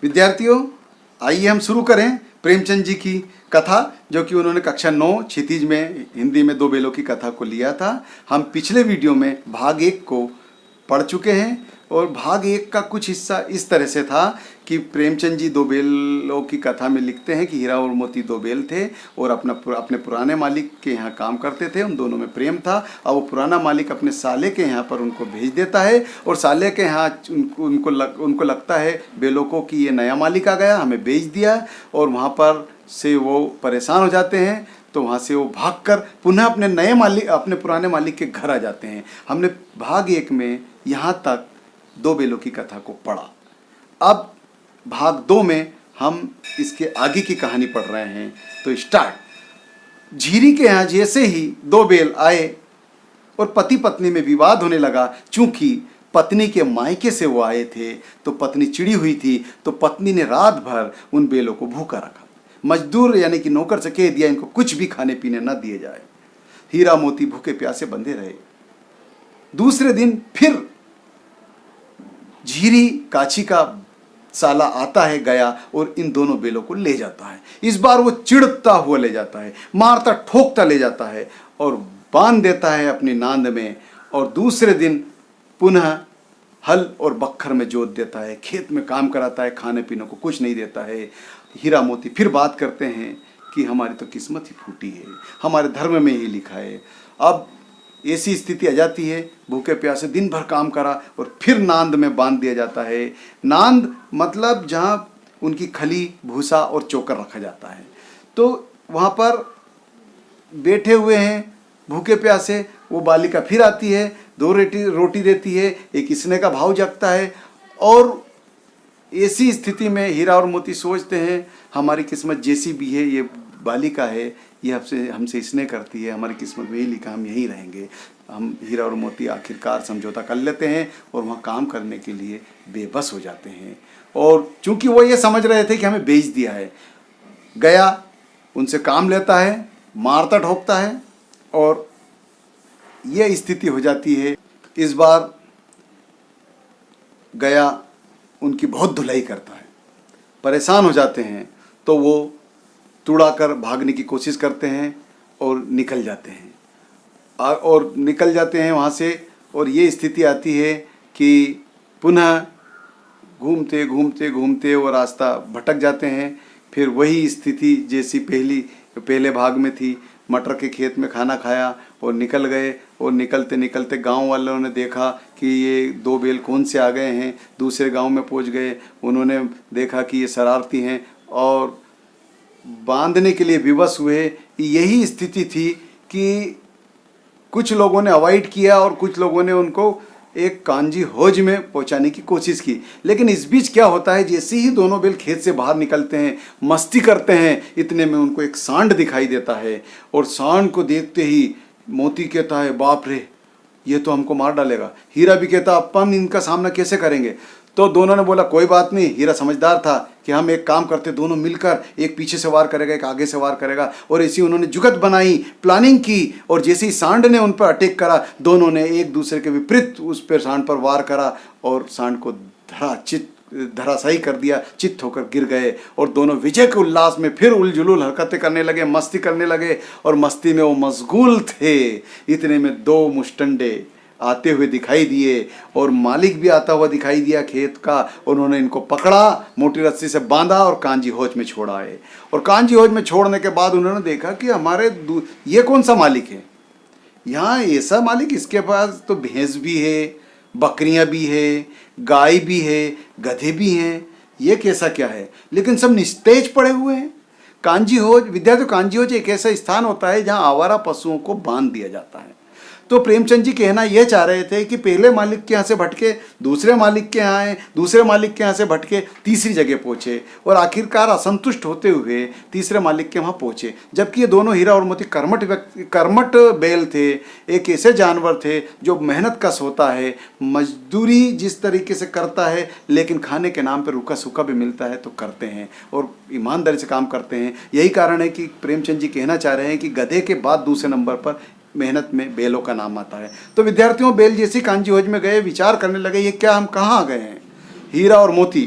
विद्यार्थियों, आइए हम शुरू करें प्रेमचंद जी की कथा, जो कि उन्होंने कक्षा 9 क्षितिज में हिंदी में दो बेलों की कथा को लिया था। हम पिछले वीडियो में भाग 1 को पढ़ चुके हैं और भाग 1 का कुछ हिस्सा इस तरह से था कि प्रेमचंद जी दो बेलों की कथा में लिखते हैं कि हीरा और मोती दो बेल थे और अपने पुराने मालिक के यहाँ काम करते थे। उन दोनों में प्रेम था। अब वो पुराना मालिक अपने साले के यहाँ पर उनको भेज देता है और साले के यहाँ उनको लगता है बेलों को कि ये नया मालिक आ गया, हमें बेच दिया, और वहाँ पर से वो परेशान हो जाते हैं। तो वहाँ से वो भागकर पुनः अपने पुराने मालिक के घर आ जाते हैं। हमने भाग 1 में यहाँ तक दो बेलों की कथा को पढ़ा। अब भाग 2 में हम इसके आगे की कहानी पढ़ रहे हैं। तो स्टार्ट। झीरी के यहाँ जैसे ही दो बेल आए और पति पत्नी में विवाद होने लगा, चूंकि पत्नी के मायके से वो आए थे तो पत्नी चिड़ी हुई थी, तो पत्नी ने रात भर उन बेलों को भूखा रखा। मजदूर यानी कि नौकर से कह दिया इनको कुछ भी खाने पीने न दिए जाए। हीरा मोती भूखे प्यासे बंधे रहे। दूसरे दिन फिर झीरी काची का साला आता है गया और इन दोनों बेलों को ले जाता है। इस बार वो चिढ़ता हुआ ले जाता है, मारता ठोकता ले जाता है और बांध देता है अपनी नांद में, और दूसरे दिन पुनः हल और बखर में जोत देता है, खेत में काम कराता है, खाने पीने को कुछ नहीं देता है। हीरा मोती फिर बात करते हैं कि हमारी तो किस्मत ही फूटी है, हमारे धर्म में ही लिखा है। अब ऐसी स्थिति आ जाती है, भूखे प्यासे दिन भर काम करा और फिर नांद में बांध दिया जाता है। नांद मतलब जहाँ उनकी खली, भूसा और चोकर रखा जाता है। तो वहाँ पर बैठे हुए हैं भूखे प्यासे। वो बालिका फिर आती है, 2 रोटी देती है, एक स्नेह का भाव जगता है। और ऐसी स्थिति में हीरा और मोती सोचते हैं हमारी किस्मत जैसी भी है, ये बालिका है, ये हमसे स्नेह करती है, हमारी किस्मत में ही लिखा हम यहीं रहेंगे। हम हीरा और मोती आखिरकार समझौता कर लेते हैं और वहाँ काम करने के लिए बेबस हो जाते हैं। और चूंकि वो ये समझ रहे थे कि हमें बेच दिया है, गया उनसे काम लेता है, मारता ठोकता है और यह स्थिति हो जाती है। इस बार गया उनकी बहुत धुलाई करता है, परेशान हो जाते हैं, तो वो तुड़ाकर भागने की कोशिश करते हैं और निकल जाते हैं वहाँ से। और ये स्थिति आती है कि पुनः घूमते घूमते घूमते वो रास्ता भटक जाते हैं। फिर वही स्थिति जैसी पहले भाग में थी। मटर के खेत में खाना खाया और निकल गए, और निकलते निकलते गांव वालों ने देखा कि ये दो बेल कौन से आ गए हैं। दूसरे गांव में पहुंच गए, उन्होंने देखा कि ये शरारती हैं और बांधने के लिए विवश हुए। यही स्थिति थी कि कुछ लोगों ने अवॉइड किया और कुछ लोगों ने उनको एक कांजी हौज में पहुंचाने की कोशिश की। लेकिन इस बीच क्या होता है, जैसे ही दोनों बेल खेत से बाहर निकलते हैं, मस्ती करते हैं, इतने में उनको एक सांड दिखाई देता है। और सांड को देखते ही मोती कहता है बाप रे, ये तो हमको मार डालेगा। हीरा भी कहता अपन इनका सामना कैसे करेंगे। तो दोनों ने बोला कोई बात नहीं। हीरा समझदार था कि हम एक काम करते, दोनों मिलकर, एक पीछे से वार करेगा, एक आगे से वार करेगा। और ऐसी उन्होंने जुगत बनाई, प्लानिंग की, और जैसे ही सांड ने उन पर अटैक करा, दोनों ने एक दूसरे के विपरीत उस पर सांड पर वार करा और सांड को धराशायी कर दिया, चित्त होकर गिर गए। और दोनों विजय के उल्लास में फिर उलझुल हरकतें करने लगे, मस्ती करने लगे, और मस्ती में वो मशगूल थे। इतने में 2 मुस्टंडे आते हुए दिखाई दिए और मालिक भी आता हुआ दिखाई दिया खेत का। उन्होंने इनको पकड़ा, मोटी रस्सी से बांधा और कांजी हौज में छोड़ आए। और कांजी हौज में छोड़ने के बाद उन्होंने देखा कि ये कौन सा मालिक है, यहाँ ऐसा मालिक, इसके पास तो भैंस भी है, बकरियां भी है, गाय भी है, गधे भी हैं, ये कैसा क्या है। लेकिन सब निस्तेज पड़े हुए हैं। कांजी हौज, विद्यार्थियों, कांजी हौज एक ऐसा स्थान होता है जहाँ आवारा पशुओं को बांध दिया जाता है। तो प्रेमचंद जी कहना यह चाह रहे थे कि पहले मालिक के यहाँ से भटके, दूसरे मालिक के यहाँ आए, दूसरे मालिक के यहाँ से भटके, तीसरी जगह पहुँचे और आखिरकार असंतुष्ट होते हुए तीसरे मालिक के वहाँ पहुँचे। जबकि ये दोनों हीरा और मोती कर्मठ बैल थे, एक ऐसे जानवर थे जो मेहनत कश होता है, मजदूरी जिस तरीके से करता है, लेकिन खाने के नाम पर रूखा सूखा भी मिलता है तो करते हैं और ईमानदारी से काम करते हैं। यही कारण है कि प्रेमचंद जी कहना चाह रहे हैं कि गधे के बाद दूसरे नंबर पर मेहनत में बेलों का नाम आता है। तो विद्यार्थियों, बेल जैसी कांजी हौज में गए, विचार करने लगे ये क्या, हम कहाँ आ गए हैं। हीरा और मोती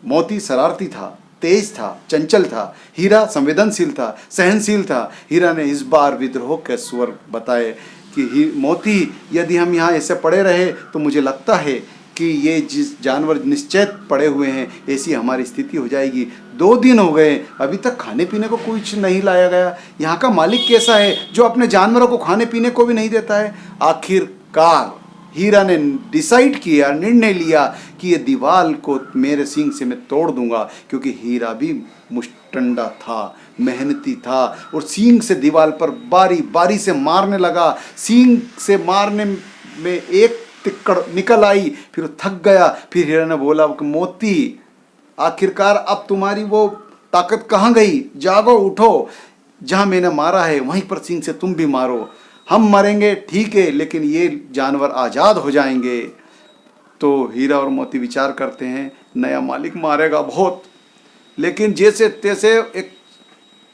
मोती शरारती था, तेज था, चंचल था। हीरा संवेदनशील था, सहनशील था। हीरा ने इस बार विद्रोह के स्वर बताए कि मोती, यदि हम यहाँ ऐसे पड़े रहे तो मुझे लगता है कि ये जिस जानवर निश्चय पड़े हुए हैं, ऐसी हमारी स्थिति हो जाएगी। 2 दिन हो गए, अभी तक खाने पीने को कुछ नहीं लाया गया। यहाँ का मालिक कैसा है जो अपने जानवरों को खाने पीने को भी नहीं देता है। आखिरकार हीरा ने डिसाइड किया, निर्णय लिया कि ये दीवार को मेरे सींग से मैं तोड़ दूंगा, क्योंकि हीरा भी मुष्टंडा था, मेहनती था, और सींग से दीवार पर बारी बारी से मारने लगा। सींग से मारने में एक तिक्कड़ निकल आई, फिर थक गया। फिर हीरा ने बोला कि मोती, आखिरकार अब तुम्हारी वो ताकत कहाँ गई? जागो, उठो, जहाँ मैंने मारा है वहीं पर सींग से तुम भी मारो। हम मरेंगे ठीक है, लेकिन ये जानवर आज़ाद हो जाएंगे। तो हीरा और मोती विचार करते हैं, नया मालिक मारेगा बहुत, लेकिन जैसे तैसे एक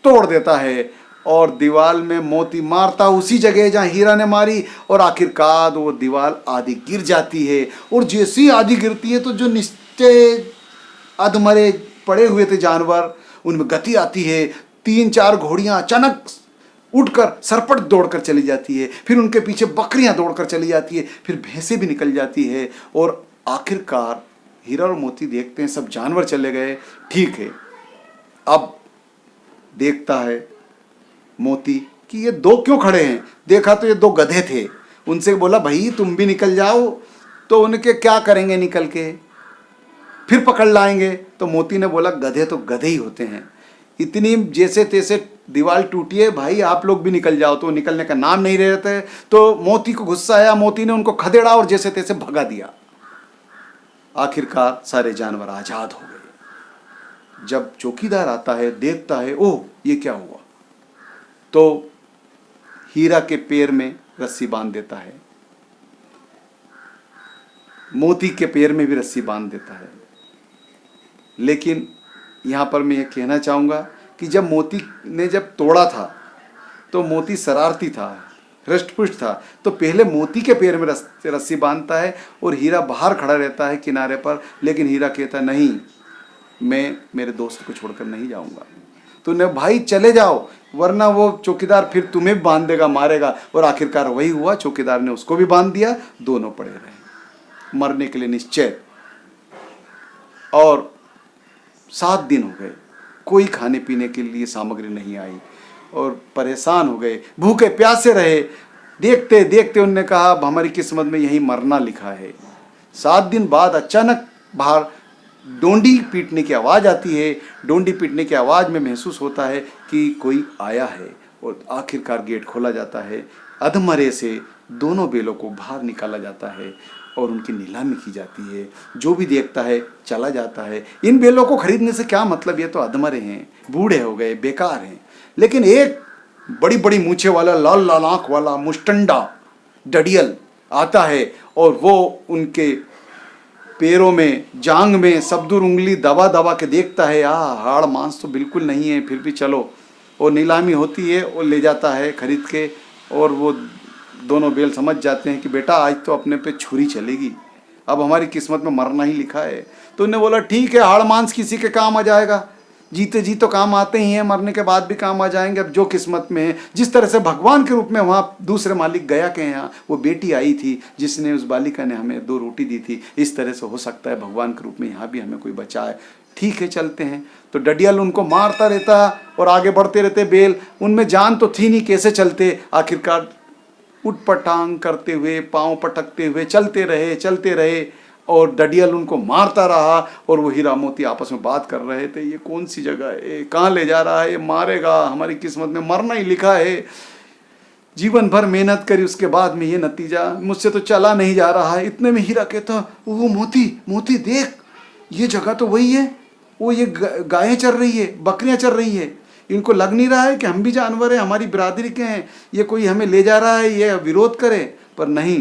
तोड़ देता है, और दीवार में मोती मारता उसी जगह जहाँ हीरा ने मारी, और आखिरकार वो दीवार आधी गिर जाती है। और जैसी आधी गिरती है तो जो निश्चय अधमरे पड़े हुए थे जानवर, उनमें गति आती है। 3-4 घोड़ियाँ अचानक उठकर सरपट दौड़कर चली जाती है, फिर उनके पीछे बकरियां दौड़कर चली जाती है, फिर भैंसें भी निकल जाती है। और आखिरकार हीरा और मोती देखते हैं सब जानवर चले गए, ठीक है। अब देखता है मोती कि ये 2 क्यों खड़े हैं। देखा तो ये 2 गधे थे। उनसे बोला, भाई तुम भी निकल जाओ। तो उनके क्या करेंगे निकल के, फिर पकड़ लाएंगे। तो मोती ने बोला, गधे तो गधे ही होते हैं, इतनी जैसे तैसे दीवार टूटी है, भाई आप लोग भी निकल जाओ। तो निकलने का नाम नहीं ले रहे थे। तो मोती को गुस्सा आया, मोती ने उनको खदेड़ा और जैसे तैसे भगा दिया। आखिरकार सारे जानवर आजाद हो गए। जब चौकीदार आता है, देखता है, ओह ये क्या हुआ, तो हीरा के पैर में रस्सी बांध देता है, मोती के पैर में भी रस्सी बांध देता है। लेकिन यहाँ पर मैं ये कहना चाहूँगा कि जब मोती ने जब तोड़ा था तो मोती शरारती था, हृष्ट-पुष्ट था, तो पहले मोती के पैर में रस्सी बांधता है और हीरा बाहर खड़ा रहता है किनारे पर। लेकिन हीरा कहता, नहीं, मैं मेरे दोस्त को छोड़कर नहीं जाऊँगा। तो ने भाई चले जाओ, वरना वो चौकीदार फिर तुम्हें भी बांध देगा, मारेगा। और आखिरकार वही हुआ, चौकीदार ने उसको भी बांध दिया, दोनों पड़े रहे मरने के लिए निश्चय। और 7 दिन हो गए, कोई खाने पीने के लिए सामग्री नहीं आई और परेशान हो गए, भूखे प्यासे रहे। देखते देखते उन्होंने कहा, अब हमारी किस्मत में यही मरना लिखा है। 7 दिन बाद अचानक बाहर डोंडी पीटने की आवाज़ आती है। डोंडी पीटने की आवाज़ में महसूस होता है कि कोई आया है, और आखिरकार गेट खोला जाता है। अधमरे से दोनों बेलों को बाहर निकाला जाता है और उनकी नीलामी की जाती है। जो भी देखता है चला जाता है। इन बेलों को खरीदने से क्या मतलब, ये तो अधमरे हैं, बूढ़े हो गए, बेकार हैं। लेकिन एक बड़ी बड़ी मूछे वाला, लाल लाल आँख वाला मुष्टंडा डडियल आता है, और वो उनके पैरों में, जांग में सबदूर उंगली दबा दबा के देखता है, हाड़ मांस तो बिल्कुल नहीं है, फिर भी चलो। और नीलामी होती है और ले जाता है खरीद के। और वो दोनों बैल समझ जाते हैं कि बेटा आज तो अपने पे छुरी चलेगी, अब हमारी किस्मत में मरना ही लिखा है। तो उन्हें बोला, ठीक है, हाड़ मांस किसी के काम आ जाएगा, जीते जी तो काम आते ही हैं, मरने के बाद भी काम आ जाएंगे। अब जो किस्मत में है, जिस तरह से भगवान के रूप में वहाँ दूसरे मालिक गया के यहाँ वो बेटी आई थी जिसने, उस बालिका ने हमें 2 रोटी दी थी, इस तरह से हो सकता है भगवान के रूप में यहाँ भी हमें कोई बचाए। ठीक है, चलते हैं। तो डडियल उनको मारता रहता और आगे बढ़ते रहते बेल। उनमें जान तो थी नहीं, कैसे चलते। आखिरकार उठपटांग करते हुए, पाँव पटकते हुए चलते रहे और डडियल उनको मारता रहा। और वो हीरा मोती आपस में बात कर रहे थे, ये कौन सी जगह है, कहाँ ले जा रहा है, ये मारेगा, हमारी किस्मत में मरना ही लिखा है। जीवन भर मेहनत करी, उसके बाद में ये नतीजा, मुझसे तो चला नहीं जा रहा है। इतने में हीरा कहता, वो मोती देख, ये जगह तो वही है, वो ये गायें चल रही है, बकरियां चल रही है। इनको लग नहीं रहा है कि हम भी जानवर हैं, हमारी बिरादरी के हैं, ये कोई हमें ले जा रहा है, ये विरोध करे। पर नहीं,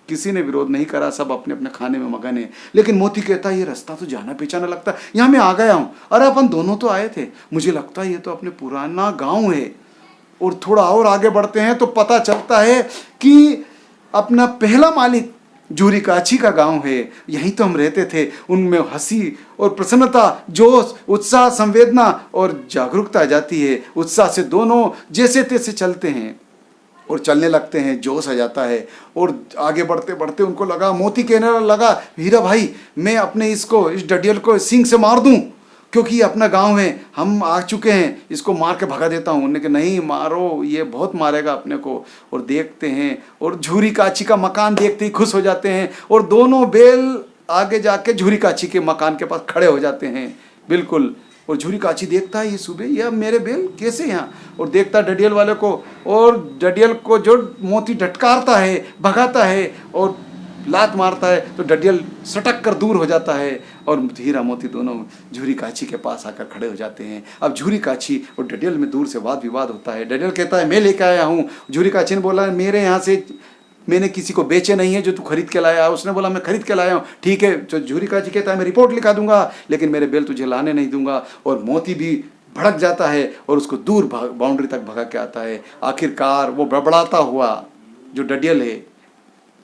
किसी ने विरोध नहीं करा, सब अपने अपने खाने में मगन है। लेकिन मोती कहता है, ये रास्ता तो जाना पहचाना लगता है, यहाँ मैं आ गया हूँ। अरे अपन दोनों तो आए थे, मुझे लगता है ये तो अपने पुराना गाँव है। और थोड़ा और आगे बढ़ते हैं तो पता चलता है कि अपना पहला मालिक झूरी काछी का गांव है, यहीं तो हम रहते थे। उनमें हंसी और प्रसन्नता, जोश, उत्साह, संवेदना और जागरूकता आ जाती है। उत्साह से दोनों जैसे तैसे चलते हैं और चलने लगते हैं, जोश आ जाता है। और आगे बढ़ते बढ़ते उनको लगा, मोती कहने लगा, हीरा भाई मैं अपने इस डडियल को सींग से मार दूं, क्योंकि ये अपना गांव है, हम आ चुके हैं, इसको मार के भगा देता हूँ। उन्होंने कहा नहीं मारो, ये बहुत मारेगा अपने को। और देखते हैं और झूरी काछी का मकान देखते ही खुश हो जाते हैं और दोनों बैल आगे जाके झूरी काछी के मकान के पास खड़े हो जाते हैं बिल्कुल। और झूरी काछी देखता है ये सुबह, ये अब मेरे बैल कैसे यहाँ, और देखता है डडियल वाले को, और डडियल को जो मोती डटकारता है, भगाता है और लात मारता है, तो डडियल सटक कर दूर हो जाता है और हीरा मोती दोनों झूरी काछी के पास आकर खड़े हो जाते हैं। अब झूरी काछी और डडियल में दूर से वाद विवाद होता है। डडियल कहता है मैं लेके आया हूँ। झूरी काछी ने बोला मेरे यहाँ से मैंने किसी को बेचे नहीं है जो तू खरीद के लाया। उसने बोला मैं खरीद के लाया हूँ। ठीक है, तो झूरी काछी कहता है मैं रिपोर्ट लिखा दूंगा, लेकिन मेरे बैल तुझे लाने नहीं दूंगा। और मोती भी भड़क जाता है और उसको दूर बाउंड्री तक भगा के आता है। आखिरकार वो बड़बड़ाता हुआ जो डडियल है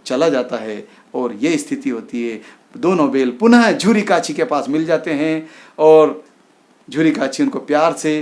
चला जाता है और ये स्थिति होती है। दोनों बैल पुनः झूरी काछी के पास मिल जाते हैं और झूरी काछी उनको प्यार से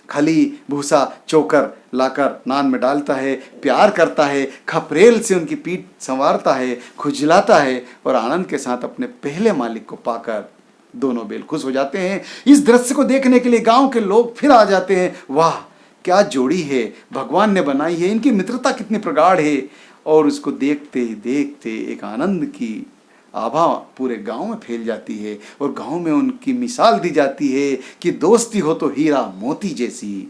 खली, भूसा, चोकर लाकर नान में डालता है, प्यार करता है, खपरेल से उनकी पीठ संवारता है, खुजलाता है और आनंद के साथ अपने पहले मालिक को पाकर दोनों बैल खुश हो जाते हैं। इस दृश्य को देखने के लिए गांव के लोग फिर आ जाते हैं। वाह क्या जोड़ी है, भगवान ने बनाई है, इनकी मित्रता कितनी प्रगाढ़ है। और उसको देखते ही देखते एक आनंद की आभा पूरे गांव में फैल जाती है और गांव में उनकी मिसाल दी जाती है कि दोस्ती हो तो हीरा मोती जैसी,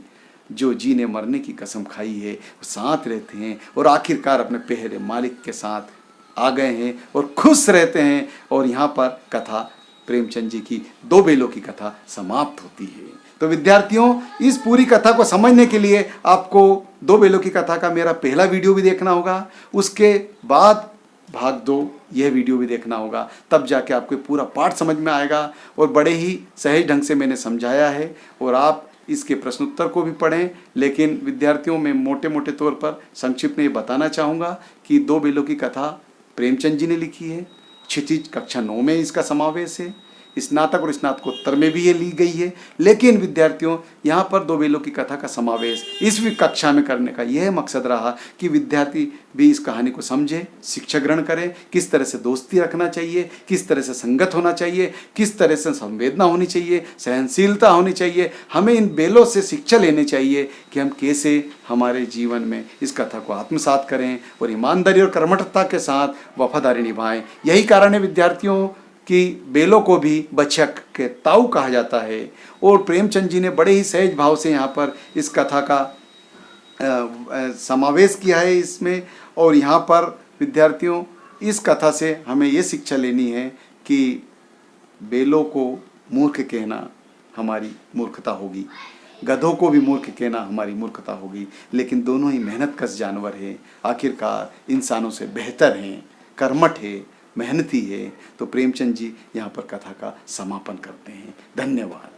जो जीने मरने की कसम खाई है वो साथ रहते हैं और आखिरकार अपने पहले मालिक के साथ आ गए हैं और खुश रहते हैं। और यहाँ पर कथा प्रेमचंद जी की दो बैलों की कथा समाप्त होती है। तो विद्यार्थियों, इस पूरी कथा को समझने के लिए आपको दो बैलों की कथा का मेरा पहला वीडियो भी देखना होगा, उसके बाद भाग 2 यह वीडियो भी देखना होगा, तब जाके आपको पूरा पाठ समझ में आएगा। और बड़े ही सहज ढंग से मैंने समझाया है और आप इसके प्रश्नोत्तर को भी पढ़ें। लेकिन विद्यार्थियों, मैं मोटे मोटे तौर पर संक्षिप्त में ये बताना चाहूँगा कि दो बैलों की कथा प्रेमचंद जी ने लिखी है। क्षितिज कक्षा 9 में इसका समावेश है, स्नातक और स्नातकोत्तर में भी ये ली गई है। लेकिन विद्यार्थियों, यहाँ पर दो बैलों की कथा का समावेश इस कक्षा में करने का यह मकसद रहा कि विद्यार्थी भी इस कहानी को समझे, शिक्षा ग्रहण करें, किस तरह से दोस्ती रखना चाहिए, किस तरह से संगत होना चाहिए, किस तरह से संवेदना होनी चाहिए, सहनशीलता होनी चाहिए। हमें इन बैलों से शिक्षा लेनी चाहिए कि हम कैसे हमारे जीवन में इस कथा को आत्मसात करें और ईमानदारी और कर्मठता के साथ वफादारी निभाएं। यही कारण है विद्यार्थियों कि बैलों को भी बछक के ताऊ कहा जाता है। और प्रेमचंद जी ने बड़े ही सहज भाव से यहाँ पर इस कथा का समावेश किया है इसमें। और यहाँ पर विद्यार्थियों, इस कथा से हमें ये शिक्षा लेनी है कि बैलों को मूर्ख कहना हमारी मूर्खता होगी, गधों को भी मूर्ख कहना हमारी मूर्खता होगी, लेकिन दोनों ही मेहनतकश जानवर हैं, आखिरकार इंसानों से बेहतर हैं, कर्मठ है, मेहनती है। तो प्रेमचंद जी यहाँ पर कथा का समापन करते हैं। धन्यवाद।